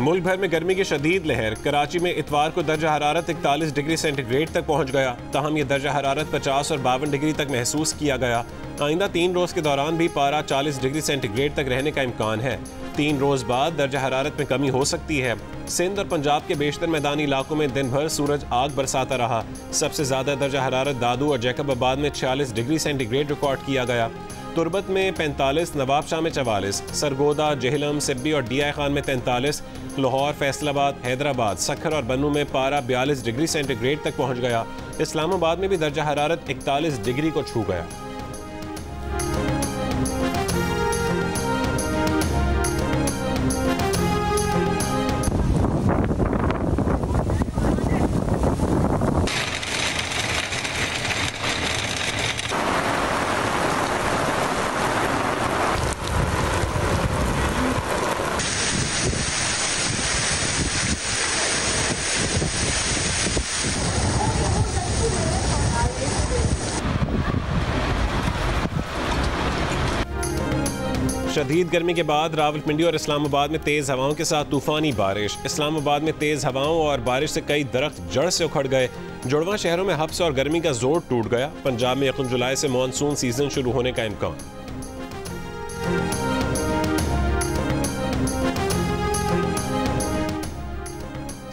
मुल्क भर में गर्मी की शदीद लहर। कराची में इतवार को दर्जा हरारत 41 डिग्री सेंटीग्रेड तक पहुंच गया। ताहम यह दर्जा हरारत 50 और 52 डिग्री तक महसूस किया गया। आइंदा 3 रोज़ के दौरान भी पारा 40 डिग्री सेंटीग्रेड तक रहने का इम्कान है। 3 रोज़ बाद दर्जा हरारत में कमी हो सकती है। सिंध और पंजाब के बेशतर मैदानी इलाकों में दिन भर सूरज आग बरसाता रहा। सबसे ज़्यादा दर्जा हरारत दादू और जैकबाबाद में 46 डिग्री सेंटीग्रेड रिकॉर्ड किया गया। तुरबत में 45, नवाबशाह में 44, सरगोदा, जेहलम, सिब्बी और डीआई खान में 43, लाहौर, फैसलाबाद, हैदराबाद, सखर और बन्नू में पारा 42 डिग्री सेंटीग्रेड तक पहुंच गया। इस्लामाबाद में भी दर्जा हरारत 41 डिग्री को छू गया। शदीद गर्मी के बाद रावलपिंडी और इस्लामाबाद में तेज़ हवाओं के साथ तूफानी बारिश। इस्लामाबाद में तेज़ हवाओं और बारिश से कई दरख्त जड़ से उखड़ गए। जुड़वा शहरों में हब्स और गर्मी का जोर टूट गया। पंजाब में 1 जुलाई से मानसून सीजन शुरू होने का इम्कान।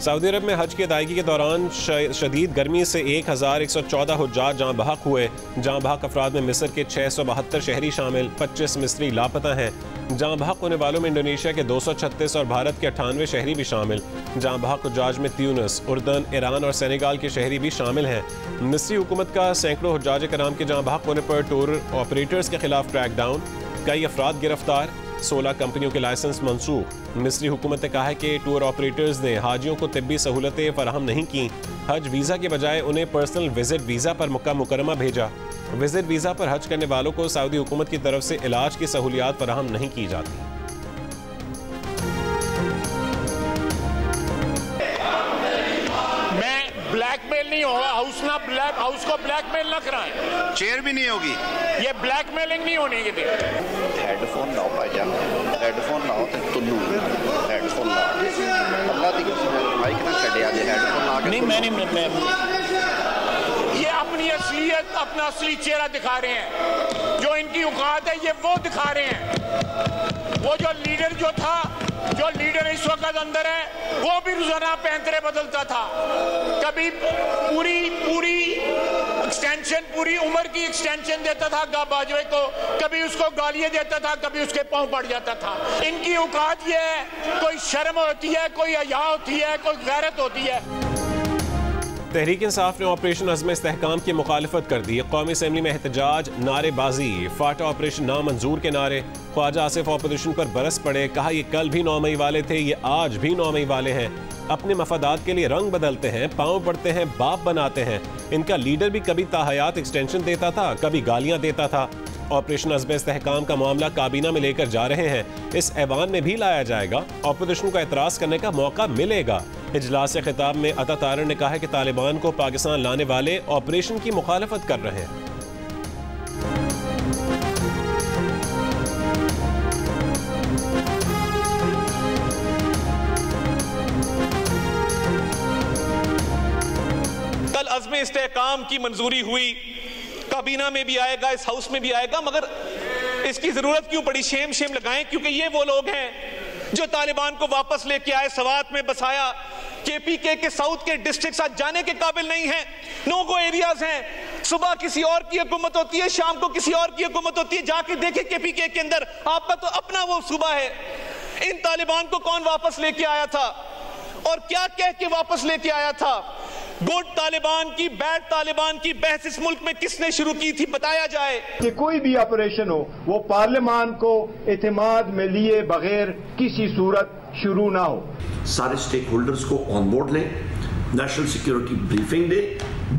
सऊदी अरब में हज की अदायगी के दौरान शदीद गर्मी से 1114 हुज्जाज जाँ बहक हुए। जाँ बहक अफराद में मिस्र के 672 शहरी शामिल, 25 मिस्री लापता हैं। जाँ बहक होने वालों में इंडोनेशिया के 236 और भारत के 98 शहरी भी शामिल। जाँ बहक हुज्जाज में त्यूनिस, उर्दन, ईरान और सेनेगाल के शहरी भी शामिल हैं। मिस्री हुकूमत का सैकड़ों हुज्जाज कराम के जाँ बहक होने पर टूर ऑपरेटर्स के खिलाफ क्रैकडाउन, कई अफराद गिरफ्तार, 16 कंपनियों के लाइसेंस मनसूख। मिस्री हुकूमत ने कहा है कि टूर ऑपरेटर्स ने हाजियों को तिब्बी सहूलतें फराहम नहीं की। हज वीज़ा के बजाय उन्हें पर्सनल विजिट वीज़ा पर मक्का मुकरमा भेजा। विजिट वीज़ा पर हज करने वालों को सऊदी हुकूमत की तरफ से इलाज की सहूलियात फराहम नहीं की जाती। ब्लैकमेल नहीं होगा, हाउस को ब्लैकमेल ना कराएं। चेयर भी नहीं होगी। ये ब्लैकमेलिंग नहीं होने की। हेडफोन लाओ भाईजान, हेडफोन लाओ तो तुल्लू हेडफोन लाओ। अल्लाह दी माइक ना छड़े आज हेडफोन ला के। नहीं मैं ये अपनी असलियत, अपना असली चेहरा दिखा रहे हैं। जो इनकी औकात है ये वो दिखा रहे हैं। वो जो लीडर इस वक्त अंदर है वो भी रोजाना पैंतरे बदलता था। कभी पूरी एक्सटेंशन, पूरी उम्र की एक्सटेंशन देता था बाजवे को, कभी उसको गालियां देता था, कभी उसके पांव पड़ जाता था। इनकी औकात ये है, कोई शर्म होती है, कोई हया होती है, कोई गैरत होती है। तहरीक इंसाफ ने ऑपरेशन अज़्म इस्तेहकाम की मुखालिफत कर दी। कौमी असम्बली में एहतजाज, नारेबाजी, फाटा ऑपरेशन नामंजूर के नारे। ख्वाजा आसिफ ऑपोजिशन पर बरस पड़े, कहा ये कल भी 9 मई वाले थे, ये आज भी 9 मई वाले हैं। अपने मफादात के लिए रंग बदलते हैं, पाँव पड़ते हैं, बाप बनाते हैं। इनका लीडर भी कभी ताहयात एक्सटेंशन देता था, कभी गालियाँ देता था। ऑपरेशन अज़्म इस्तेहकाम का मामला काबीना में लेकर जा रहे हैं। इस ऐवान में भी लाया जाएगा। ऑपोजिशन को एतराज़ करने का मौका मिलेगा। इजलास से खिताब में अता तारर ने कहा है कि तालिबान को पाकिस्तान लाने वाले ऑपरेशन की मुखालफत कर रहे हैं। कल अज़्म इस्तेहकाम की मंजूरी हुई, काबीना में भी आएगा, इस हाउस में भी आएगा, मगर इसकी जरूरत क्यों पड़ी? शेम लगाएं, क्योंकि ये वो लोग हैं जो तालिबान को वापस लेके आए, सवात में बसाया। केपीके के साउथ के डिस्ट्रिक्ट आज जाने के काबिल नहीं है, नो गो एरियाज हैं। सुबह किसी और की हुकूमत होती है, शाम को किसी और की हुकूमत होती है। जाके देखें केपीके के अंदर, आपका तो अपना वो सूबा है। इन तालिबान को कौन वापस लेके आया था और क्या कह के वापस लेके आया था? गुड तालिबान की, बैड तालिबान की बहस इस मुल्क में किसने शुरू की थी, बताया जाए। कि कोई भी ऑपरेशन हो वो पार्लियामान को एतमाद में लिए बगैर किसी सूरत शुरू ना हो। सारे स्टेक होल्डर्स को ऑन बोर्ड लें, नेशनल सिक्योरिटी ब्रीफिंग दे,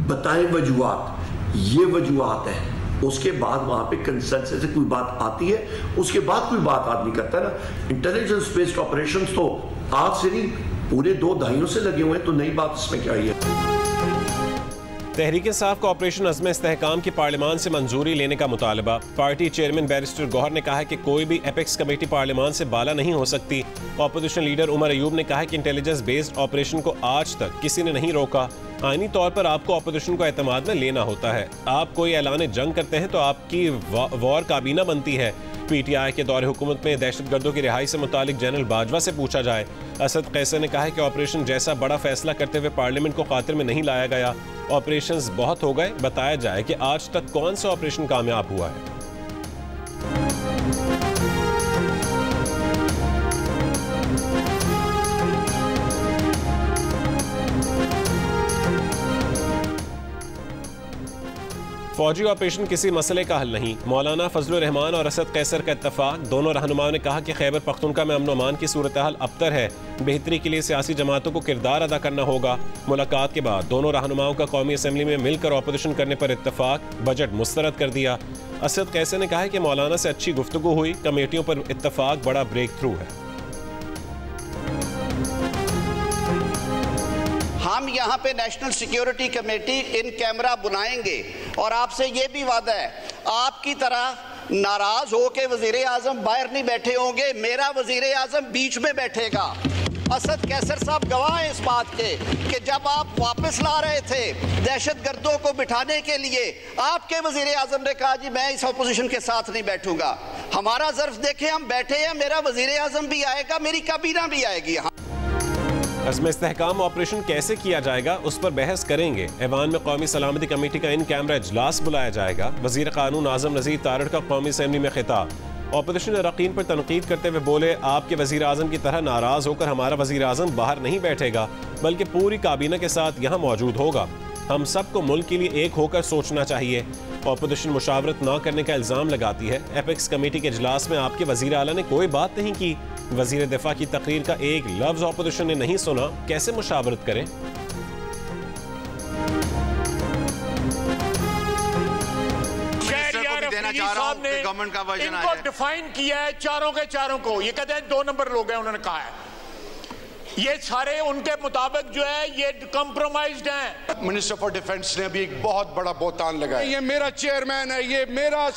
बताएं वजूहात, ये वजूहात है। उसके बाद वहां पे कंसेंसस से कोई बात आती है, उसके बाद कोई बात आदमी करता है ना। इंटेलिजेंस बेस्ड ऑपरेशंस तो आज से नहीं, पूरे 2 दहाइयों से लगे हुए हैं, तो नई बात इसमें क्या है? तहरीक इंसाफ का ऑपरेशन अज़्म इस्तेहकाम की पार्लियामान से मंजूरी लेने का मुतालबा। पार्टी चेयरमैन बैरिस्टर गौहर ने कहा है कि कोई भी एपेक्स कमेटी पार्लियामान से बाला नहीं हो सकती। अपोजिशन लीडर उमर अयूब ने कहा है कि इंटेलिजेंस बेस्ड ऑपरेशन को आज तक किसी ने नहीं रोका। आईनी तौर पर आपको अपोजिशन को एतमाद में लेना होता है। आप कोई ऐलान जंग करते हैं तो आपकी वॉर काबीना बनती है। PTI के दौरे हुकूमत में दहशतगर्दों की रिहाई से मुतालिक जनरल बाजवा से पूछा जाए। असद कैसर ने कहा है कि ऑपरेशन जैसा बड़ा फैसला करते हुए पार्लियामेंट को खातिर में नहीं लाया गया। ऑपरेशंस बहुत हो गए, बताया जाए कि आज तक कौन सा ऑपरेशन कामयाब हुआ है। फौजी ऑपरेशन किसी मसले का हल नहीं। मौलाना फजलुर रहमान और असद कैसर का इत्तफाक। दोनों रहनुमाओं ने कहा कि खैबर पख्तूनख्वा में अमन व अमान की सूरत हाल अबतर है। बेहतरी के लिए सियासी जमातों को किरदार अदा करना होगा। मुलाकात के बाद दोनों रहनुमाओं का कौमी असम्बली में मिलकर ऑपोजिशन करने पर इत्तफाक। बजट मुस्तरद कर दिया। असद कैसर ने कहा है कि मौलाना से अच्छी गुफ्तगू हुई। कमेटियों पर इत्तफाक बड़ा ब्रेक थ्रू है। हम यहाँ पे national security committee in camera बुलाएंगे और आपसे ये भी वादा है, आपकी तरह नाराज हो के वजीर आजम बाहर नहीं बैठे होंगे, मेरा वजीर आजम बीच में बैठेगा। असद कैसर साहब गवाह हैं इस बात के कि जब आप वापस ला रहे थे दहशतगर्दों को बिठाने के लिए, आपके वजीर आजम ने कहा जी मैं इस अपोजिशन के साथ नहीं बैठूंगा। हमारा ज़र्फ देखें, हम बैठे हैं, मेरा वजीर आजम भी आएगा, मेरी काबीना भी आएगी। अज़्म इस्तेहकाम ऑपरेशन कैसे किया जाएगा उस पर बहस करेंगे। ऐवान में कौमी सलामती कमेटी का इन कैमरा इजलास बुलाया जाएगा। वजीर कानून आजम नज़ीर तारड़ का कौमी असम्बली में खिताब। ऑपोजिशन अरकान पर तनकीद करते हुए बोले, आपके वजीर आजम की तरह नाराज होकर हमारा वजीर आजम बाहर नहीं बैठेगा, बल्कि पूरी काबीना के साथ यहाँ मौजूद होगा। हम सबको मुल्क के लिए एक होकर सोचना चाहिए। ऑपोजिशन मुशावरत न करने का इल्ज़ाम लगाती है। एपेक्स कमेटी के इजलास में आपके वजीर आला ने कोई बात नहीं की। वजीर दिफा की तकरीर का एक लफ्ज ऑपोजिशन ने नहीं सुना, कैसे मुशावरत करें? गवर्नमेंट का वर्जन इनको डिफाइन किया है चारों के चारों को। ये कहते हैं 2 नंबर लोग हैं, उन्होंने कहा है ये सारे उनके मुताबिक जो है ये कॉम्प्रोमाइज्ड हैं। मिनिस्टर फॉर डिफेंस ने अभी एक बहुत बड़ा बोतान लगाया। ये मेरा चेयरमैन है, ये मेरा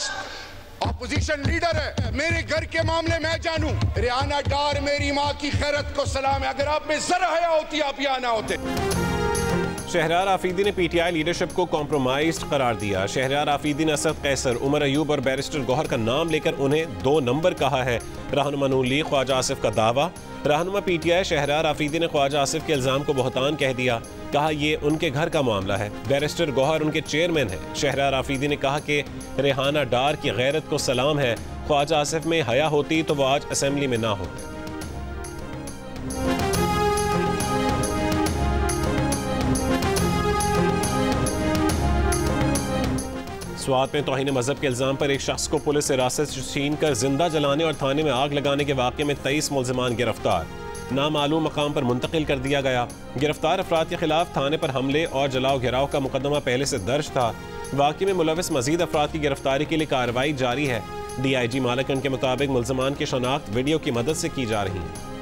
ऑपोजिशन लीडर है, मेरे घर के मामले मैं जानूं। रिहाना डार मेरी माँ की खैरत को सलाम है, अगर आप में जरा हया होती आप यहाँ ना होते। शहरयार आफरीदी ने PTI लीडरशिप को कॉम्प्रोमाइज्ड करार दिया। शहरयार आफरीदी ने असद कैसर, उमर अयूब और बैरिस्टर गौहर का नाम लेकर उन्हें 2 नंबर कहा है। रहनुमा नून लीग ख्वाजा आसिफ का दावा। रहनुमा PTI शहरयार आफरीदी ने ख्वाजा आसिफ के इल्ज़ाम को बहतान कह दिया। कहा ये उनके घर का मामला है। बैरिस्टर गौहर उनके चेयरमैन हैं। शहरयार आफरीदी ने कहा कि रेहाना डार की गैरत को सलाम है। ख्वाजा आसिफ में हया होती तो वो आज असम्बली में ना होते। स्वात में तौहीन मजहब के इल्ज़ाम पर एक शख्स को पुलिस हिरासत से छीन कर जिंदा जलाने और थाने में आग लगाने के वाक़े में 23 मुल्ज़िमान गिरफ्तार। नामालूम मकाम पर मुंतकिल कर दिया गया। गिरफ्तार अफराद के खिलाफ थाने पर हमले और जलाओ घिराव का मुकदमा पहले से दर्ज था। वाक़े में मुलविस मजीद अफराद की गिरफ्तारी के लिए कार्रवाई जारी है। DIG मालकन के मुताबिक मुल्ज़िमान की शनाख्त वीडियो की मदद से की जा रही है।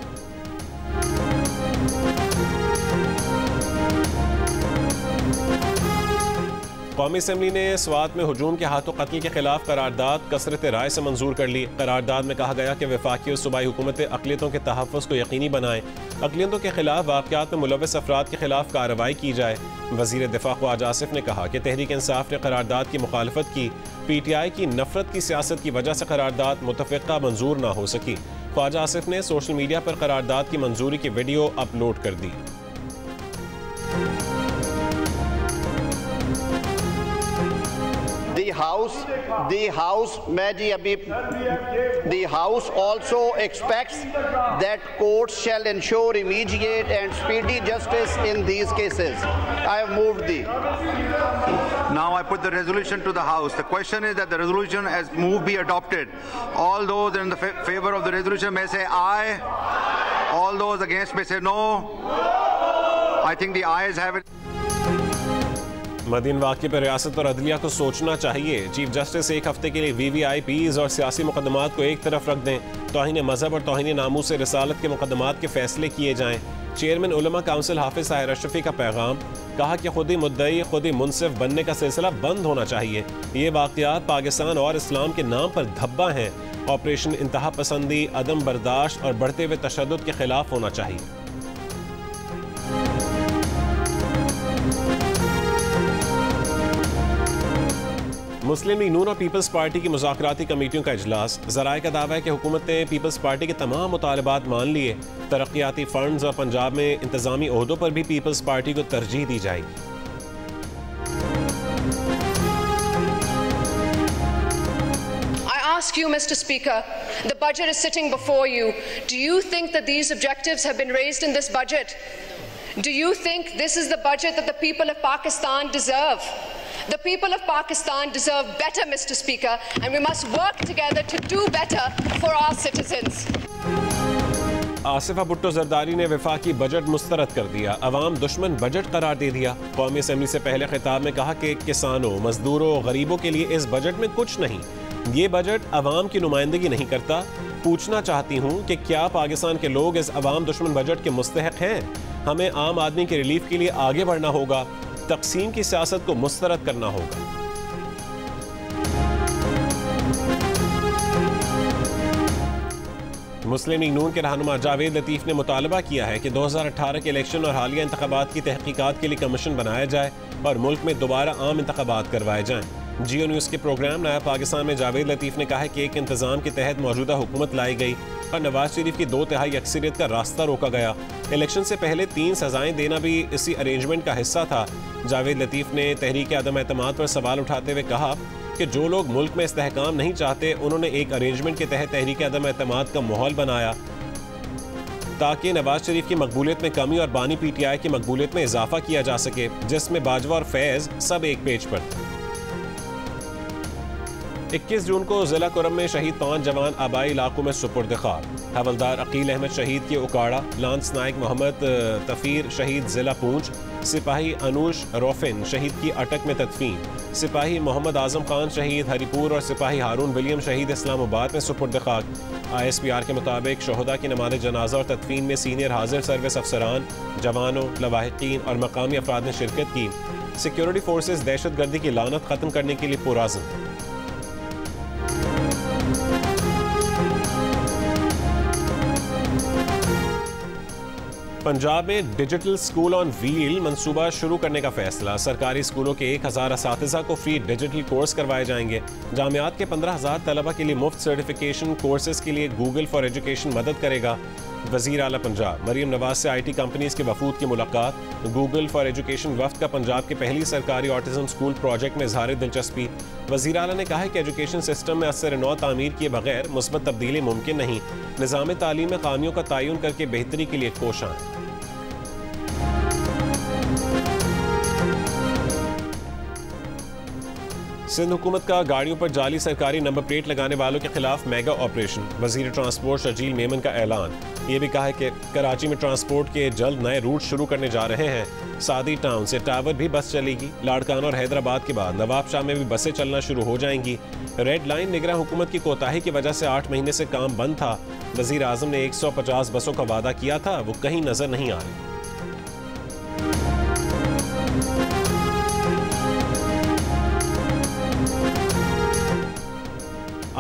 कौमी असम्बली ने स्वात में हुजूम के हाथों कत्ल के खिलाफ करारदाद कसरत राय से मंजूर कर ली। करारदाद में कहा गया कि वफाकी और सूबाई हुकूमतें अक़लियतों के तहफ़्फ़ुज़ को यकीनी बनाएं। अक़लियतों के खिलाफ वाक़यात में मुलविस अफराद के खिलाफ कार्रवाई की जाए। वज़ीर दिफा ख्वाजा आसिफ ने कहा कि तहरीक इंसाफ ने करारदाद की मुखालफत की। PTI की नफरत की सियासत की वजह से करारदाद मुतफ़िक़ा मंजूर ना हो सकी। ख्वाजा आसिफ ने सोशल मीडिया पर करारदाद की मंजूरी की वीडियो अपलोड कर दी। The House also expects that courts shall ensure immediate and speedy justice in these cases. I have moved the. Now I put the resolution to the House. The question is that the resolution as moved be adopted. All those in the favor of the resolution may say aye. All those against may say no. I think the ayes have it. Medina वाक़े पर रियासत और अदलिया को सोचना चाहिए। Chief justice एक हफ्ते के लिए VVIPs और सियासी मुकदमात को एक तरफ रख दें। तौहीन मजहब और तौहीन नामूस से रिसालत के मुकदमात के फैसले किए जाएं। चेयरमैन उलमा काउंसिल हाफिज ताहिर अशरफी का पैगाम, कहा कि खुद ही मुद्दई खुद ही मुनसिफ बनने का सिलसिला बंद होना चाहिए। ये वाक़यात पाकिस्तान और इस्लाम के नाम पर धब्बा हैं। ऑपरेशन इंतहा पसंदी, अदम बर्दाश्त और बढ़ते हुए तशद्दुद के खिलाफ होना चाहिए। मुस्लिम लीग नून और पीपल्स पार्टी की मुज़ाकराती कमेटियों का इजलास। ज़राए का दावा है कि हुकूमत ने पीपल्स पार्टी के तमाम मुतालबात मान लिए। तरक्याती फंड्स और पंजाब में इंतजामी ओहदों पर भी पीपल्स पार्टी को तरजीह दी जाएगी। Ask you, Mr. Speaker, the budget is sitting before you. Do you think that these objectives have been raised in this budget? Do you think this is the budget that the people of Pakistan deserve? The people of Pakistan deserve better, Mr. Speaker, and we must work together to do better for our citizens. Asifa Bhutto Zardari ने वफाकी budget मुस्तरद कर दिया, अवाम दुश्मन budget करार दे दिया। कौमी assembly से पहले खिताब में कहा कि किसानों, मजदूरों, गरीबों के लिए इस बजट में कुछ नहीं। ये बजट अवाम की नुमाइंदगी नहीं करता। पूछना चाहती हूँ कि क्या पाकिस्तान के लोग इस अवाम दुश्मन बजट के मुस्तहक हैं? हमें आम आदमी के रिलीफ के लिए आगे बढ़ना होगा, तकसीम की सियासत को मुस्तरद करना होगा। मुस्लिम लीग नून के रहनुमा जावेद लतीफ़ ने मुतालबा किया है कि 2018 के इलेक्शन और हालिया इंतखाबात की तहकीकात के लिए कमीशन बनाया जाए और मुल्क में दोबारा आम इंतखाबात करवाए जाएं। जियो न्यूज़ के प्रोग्राम नया पाकिस्तान में जावेद लतीफ़ ने कहा है कि एक इंतज़ाम के तहत मौजूदा हुकूमत लाई गई और नवाज शरीफ की 2/3 अक्सरियत का रास्ता रोका गया। इलेक्शन से पहले 3 सजाएं देना भी इसी अरेंजमेंट का हिस्सा था। जावेद लतीफ़ ने तहरीक अदम एतमाद पर सवाल उठाते हुए कहा कि जो लोग मुल्क में इस्तेहकाम नहीं चाहते, उन्होंने एक अरेंजमेंट के तहत तहरीक अदम एतमाद का माहौल बनाया ताकि नवाज शरीफ की मकबूलियत में कमी और बानी PTI की मकबूलियत में इजाफा किया जा सके, जिसमें बाजवा और फैज़ सब एक पेज पर थे। 21 जून को जिला कुरम में शहीद 5 जवान आबाई इलाकों में सुपुर्द खाक। हवलदार अकील अहमद शहीद की उकाड़ा, लांस नायक मोहम्मद तफीर शहीद जिला पूंछ, सिपाही अनुश रोफिन शहीद की अटक में तदफीन, सिपाही मोहम्मद आजम खान शहीद हरिपुर और सिपाही हारून विलियम शहीद इस्लामाबाद में सुपुर्द खाक। ISPR के मुताबिक शोहदा की नमाज जनाजा और तदफीन में सीनियर हाजिर सर्विस अफसरान, जवानों, लवाहिकीन और मकामी अफराद ने शिरकत की। सिक्योरिटी फोर्सेज दहशत गर्दी की लानत खत्म करने के लिए पुरअज़्म। पंजाब में डिजिटल स्कूल ऑन व्हील मंसूबा शुरू करने का फैसला। सरकारी स्कूलों के 1000 असातिज़ा को फ्री डिजिटल कोर्स करवाए जाएंगे। जामियात के 15,000 तलबा के लिए मुफ्त सर्टिफिकेशन कोर्सेज के लिए गूगल फॉर एजुकेशन मदद करेगा। वज़ीर आला पंजाब मरीम नवाज से IT कंपनीज के वफूद की मुलाकात। गूगल फॉर एजुकेशन वफ्द का पंजाब के पहली सरकारी ऑटिज्म स्कूल प्रोजेक्ट में इज़हार दिलचस्पी। वज़ीर आला ने कहा है कि एजुकेशन सिस्टम में असर नौ तामीर किए बगैर मुस्बत तब्दीली मुमकिन नहीं। निज़ाम तालीम में खामियों का तयन करके बेहतरी के लिए कोशां है। सिंध हुकूमत का गाड़ियों पर जाली सरकारी नंबर प्लेट लगाने वालों के खिलाफ मेगा ऑपरेशन। वजीर ट्रांसपोर्ट शर्जील मेमन का ऐलान। ये भी कहा है कि कराची में ट्रांसपोर्ट के जल्द नए रूट शुरू करने जा रहे हैं। सादी टाउन से टावर भी बस चलेगी। लाड़काना और हैदराबाद के बाद नवाबशाह में भी बसें चलना शुरू हो जाएंगी। रेड लाइन निगरान हुकूमत की कोताही की वजह से 8 महीने से काम बंद था। वजीर आजम ने 150 बसों का वादा किया था, वो कहीं नजर नहीं आ रही।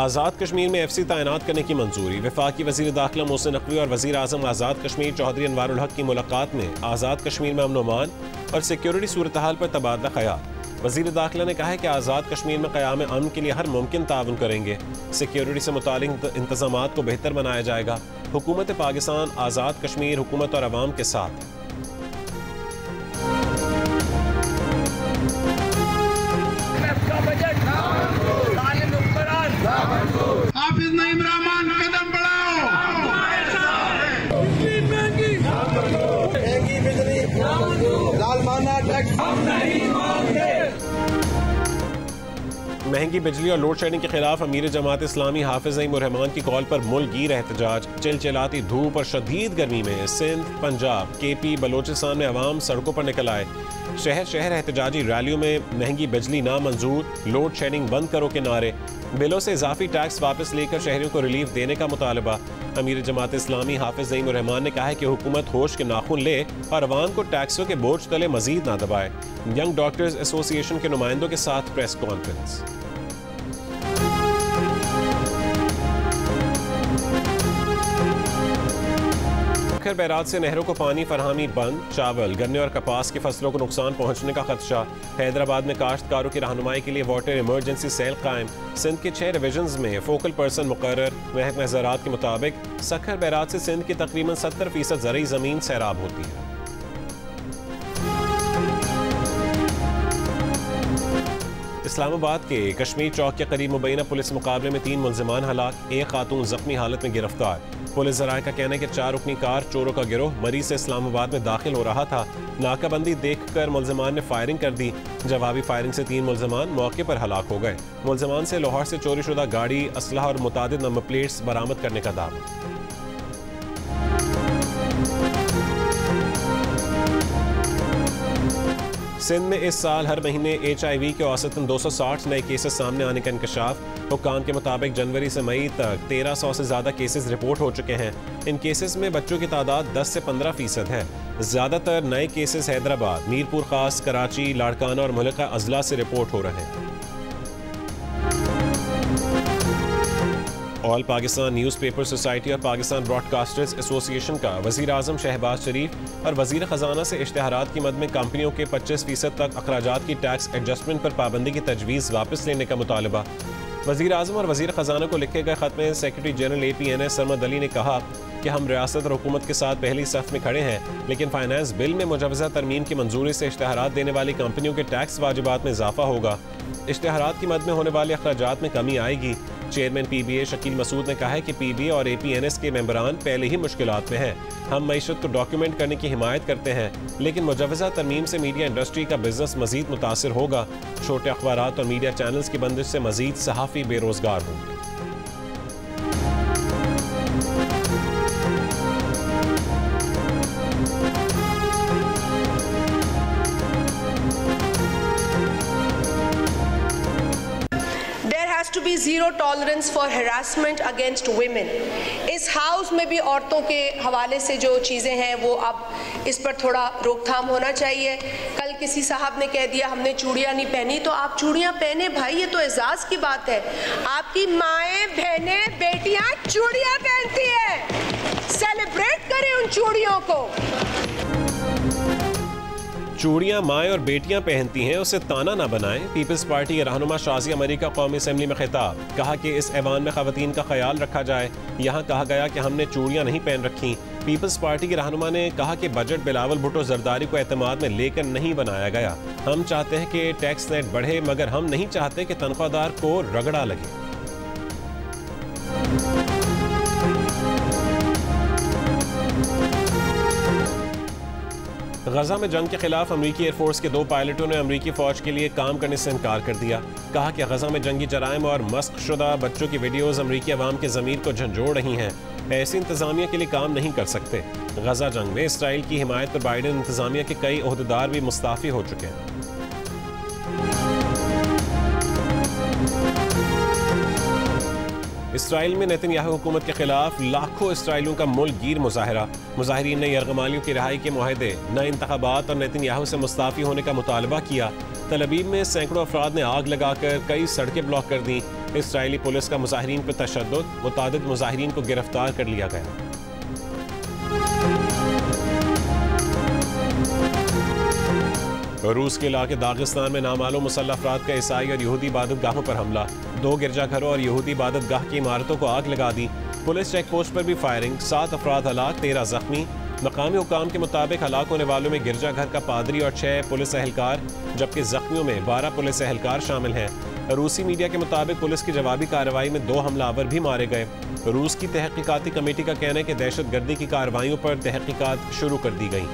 आज़ाद कश्मीर में FC तैनात करने की मंजूरी। वफाकी वज़ीर दाखिला मोहसिन नकवी और वज़ीर आज़म आज़ाद कश्मीर चौधरी अनवारुल हक की मुलाकात में आज़ाद कश्मीर में अमन अमान और सिक्योरिटी सूरत हाल पर तबादला ख्याल। वज़ीर दाखिला ने कहा है कि आज़ाद कश्मीर में क़याम अमन के लिए हर मुमकिन ताउन करेंगे। सिक्योरिटी से मुतालिक इंतज़ामात को बेहतर बनाया जाएगा। हुकूमत पाकिस्तान आज़ाद कश्मीर हुकूमत और अवाम के साथ। हाफिज नईम रहमान कदम बढ़ाओ। महंगी बिजली, लालमाना टैक्स हम नहीं मांगते। महंगी बिजली और लोड शेडिंग के खिलाफ अमीर जमात इस्लामी हाफिज नईम उर रहमान की कॉल पर मुल्कगीर एहतजाज। चिलचिलाती धूप और शदीद गर्मी में सिंध, पंजाब, केपी, बलोचिस्तान में अवाम सड़कों पर निकल आए। शहर शहर एहतजाजी रैलियों में महंगी बिजली ना मंजूर, लोड शेडिंग बंद करो के नारे, बिलों से इजाफी टैक्स वापस लेकर शहरियों को रिलीफ देने का मुतालबा। अमीर जमात इस्लामी हाफिज नईम उर रहमान ने कहा है कि हुकूमत होश के नाखून ले और अवाम को टैक्सों के बोझ तले मजीद ना दबाए। यंग डॉक्टर्स एसोसिएशन के नुमाइंदों के साथ प्रेस कॉन्फ्रेंस। खैर बैराज से नहरों को पानी फरहमी बंद, चावल, गन्ने और कपास की फसलों को नुकसान पहुंचने का खदशा। हैदराबाद में काश्तकारों की रहनुमाई के लिए वाटर इमरजेंसी सेल कायम। सिंध के 6 डिवीजन्स में फोकल पर्सन मुकर्रर। महकमा ज़राअत के मुताबिक सखर बैराज से सिंध की तकरीबन 70% ज़रई ज़मीन सैराब होती है। इस्लामाबाद के कश्मीर चौक के करीब मुबैना पुलिस मुकाबले में 3 मुलजिमान हलाक, एक खातून जख्मी हालत में गिरफ्तार। पुलिस ज़राए का कहना है कि 4 रुकनी कार चोरों का गिरोह मरी से इस्लामाबाद में दाखिल हो रहा था। नाकाबंदी देखकर मुलजिमान ने फायरिंग कर दी। जवाबी फायरिंग से 3 मुलजिमान मौके पर हलाक हो गए। मुलजिमान से लाहौर से चोरी शुदा गाड़ी, असलहा और मुतादिद नंबर प्लेट्स बरामद करने का दावा। सिंध में इस साल हर महीने HIV के औसतन 260 नए केसेस सामने आने का इंकशाफ। हुक्काम के मुताबिक जनवरी से मई तक 1300 से ज़्यादा केसेस रिपोर्ट हो चुके हैं। इन केसेस में बच्चों की तादाद 10 से 15% है। ज़्यादातर नए केसेस हैदराबाद, मीरपुर खास, कराची, लाड़काना और मुल्का अजला से रिपोर्ट हो रहे हैं। ऑल पाकिस्तान न्यूज़पेपर सोसाइटी और पाकिस्तान ब्रॉडकास्टर्स एसोसिएशन का वज़ीर आज़म शहबाज शरीफ और वज़ीर ख़जाना से इश्तिहारात की मद में कंपनियों के 25% तक अखराजात की टैक्स एडजस्टमेंट पर पाबंदी की तजवीज़ वापस लेने का मुतालबा। वज़ीर आज़म और वज़ीर ख़जाना को लिखे गए ख़त में secretary general APNS Sarmad Ali ने कहा कि हम रियासत और हुकूमत के साथ पहली सफ में खड़े हैं, लेकिन फाइनेंस बिल में मुजवज़ा तरमीम की मंजूरी से इश्तिहारात देने वाली कंपनियों के टैक्स वाजिबात में इजाफा होगा। इश्तिहारात की मद में होने वाले अखराजात में कमी आएगी। चेयरमैन PBA शकील मसूद ने कहा है कि PBA और APNS के मेंबरान पहले ही मुश्किलात में हैं। हम मईशत को डॉक्यूमेंट करने की हिमायत करते हैं, लेकिन मुजवज़ा तरमीम से मीडिया इंडस्ट्री का बिजनेस मजीद मुतासिर होगा। छोटे अखबारात और मीडिया चैनल्स की बंदिश से मजीद सहाफ़ी बेरोजगार होंगे। to be zero tolerance for harassment against women। इस हाउस में भी औरतों के हवाले से जो चीज़ें हैं वो अब इस पर थोड़ा रोकथाम होना चाहिए। कल किसी साहब ने कह दिया हमने चूड़ियाँ नहीं पहनी, तो आप चूड़ियाँ पहने भाई, ये तो एजाज़ की बात है। आपकी माएँ, बहनें, बेटियाँ चूड़ियाँ पहनती हैं, सेलिब्रेट करें उन चूड़ियों को। चूड़ियां माएँ और बेटियां पहनती हैं, उसे ताना ना बनाएं। पीपल्स पार्टी के रहनुमा शाज़िया मरी का कौमी असेंबली में खिताब, कहा कि इस ऐवान में ख़वातीन का ख्याल रखा जाए। यहाँ कहा गया कि हमने चूड़ियां नहीं पहन रखी। पीपल्स पार्टी के रहनुमा ने कहा कि बजट बिलावल भुट्टो जरदारी को एतमाद में लेकर नहीं बनाया गया। हम चाहते हैं कि टैक्स नेट बढ़े, मगर हम नहीं चाहते कि तनख्वाहदार को रगड़ा लगे। गजा में जंग के खिलाफ अमरीकी एयरफोर्स के 2 पायलटों ने अमरीकी फौज के लिए काम करने से इनकार कर दिया। कहा कि गजा में जंगी जराइम और मस्क शुदा बच्चों की वीडियोस अमरीकी अवाम के ज़मीर को झंझोड़ रही हैं। ऐसी इंतज़ामिया के लिए काम नहीं कर सकते। गजा जंग में इसराइल की हिमायत पर बाइडेन इंतज़ामिया के कई ओहदेदार भी मुस्ताफ़ी हो चुके हैं। इसराइल में नेतन्याहू हुकूमत के खिलाफ लाखों इसराइलियों का मुल्क गिर मुजाहरा। मुजाहिरीन ने यरगमालियों की रिहाई के मुआहदे, नए इंतखाबात और नेतन्याहू से मुस्ताफ़ी होने का मुतालबा किया। तल अवीव में सैकड़ों अफराद ने आग लगाकर कई सड़कें ब्लॉक कर दी। इसराइली पुलिस का मुजाहिरीन पर तशद्दुद, मुतादिद मुजाहिरीन को गिरफ्तार कर लिया गया। रूस के इलाके दागिस्तान में नामालूम मुसल्लह अफराद का ईसाई और यहूदी इबादतगाहों पर हमला। 2 गिरजाघरों और यहूदी इबादतगाह की इमारतों को आग लगा दी। पुलिस चेक पोस्ट पर भी फायरिंग, 7 अफराद हलाक, 13 जख्मी। मकामी हुकाम के मुताबिक हलाक होने वालों में गिरजाघर का पादरी और 6 पुलिस एहलकार, जबकि जख्मियों में 12 पुलिस एहलकार शामिल हैं। रूसी मीडिया के मुताबिक पुलिस की जवाबी कार्रवाई में 2 हमलावर भी मारे गए। रूस की तहकीकाती कमेटी का कहना है कि दहशतगर्दी की कार्रवाइयों पर तहकीकात शुरू कर दी गई।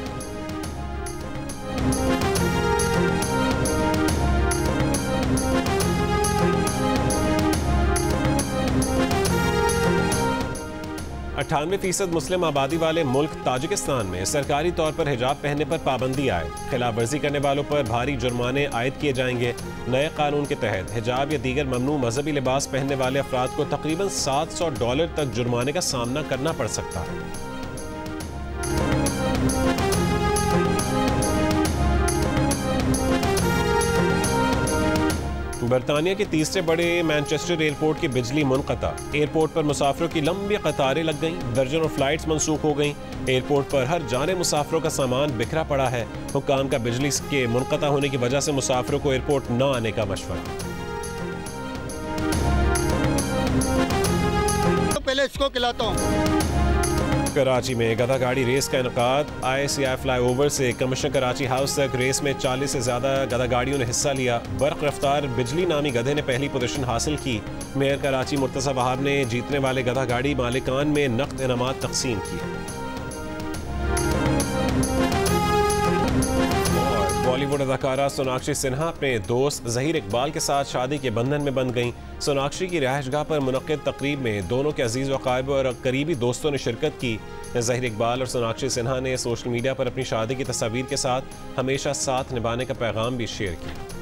98% मुस्लिम आबादी वाले मुल्क ताजिकिस्तान में सरकारी तौर पर हिजाब पहनने पर पाबंदी आए। खिलाफ वर्जी करने वालों पर भारी जुर्माने आयद किए जाएंगे। नए कानून के तहत हिजाब या दीगर ममनू मजहबी लिबास पहनने वाले अफराद को तकरीबन $700 तक जुर्माने का सामना करना पड़ सकता है। बरतानिया के तीसरे बड़े मैनचेस्टर एयरपोर्ट की बिजली मुनक़ता। एयरपोर्ट पर मुसाफिरों की लंबी कतारें लग गईं। दर्जनों फ्लाइट्स मनसूख हो गईं। एयरपोर्ट पर हर जाने मुसाफिरों का सामान बिखरा पड़ा है। हुक्काम का बिजली के मुनक़ता होने की वजह से मुसाफिरों को एयरपोर्ट न आने का मशवरा। तो पहले इसको खिलाता हूँ। कराची में गधा गाड़ी रेस का इनकाद। ICI फ्लाईओवर से कमिश्नर कराची हाउस तक रेस में 40 से ज्यादा गधा गाड़ियों ने हिस्सा लिया। बर्क रफ्तार बिजली नामी गधे ने पहली पोजीशन हासिल की। मेयर कराची मुर्तज़ा वहाब ने जीतने वाले गधा गाड़ी मालिकान में नकद इनामात तकसीम किए। बॉलीवुड अदाकारा सोनाक्षी सिन्हा अपने दोस्त ज़हीर इकबाल के साथ शादी के बंधन में बंध गईं। सोनाक्षी की रिहाइशगाह पर मुनक्किद तकरीब में दोनों के अजीज़ वक़ारिब और करीबी दोस्तों ने शिरकत की। ज़हीर इकबाल और सोनाक्षी सिन्हा ने सोशल मीडिया पर अपनी शादी की तस्वीर के साथ हमेशा साथ निभाने का पैगाम भी शेयर किया।